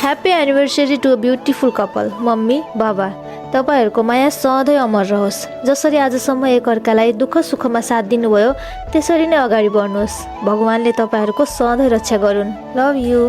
Happy anniversary to a beautiful couple. Mummy बाबा, तपाईँहरूको माया सधैँ अमर रहोस्। जसरी आजसम्म एकअर्कालाई दुःख सुखमा साथ दिनुभयो त्यसरी नै अगाडि बढ्नुहोस्। भगवानले तपाईँहरूको सधैँ रक्षा गरून्। Love you.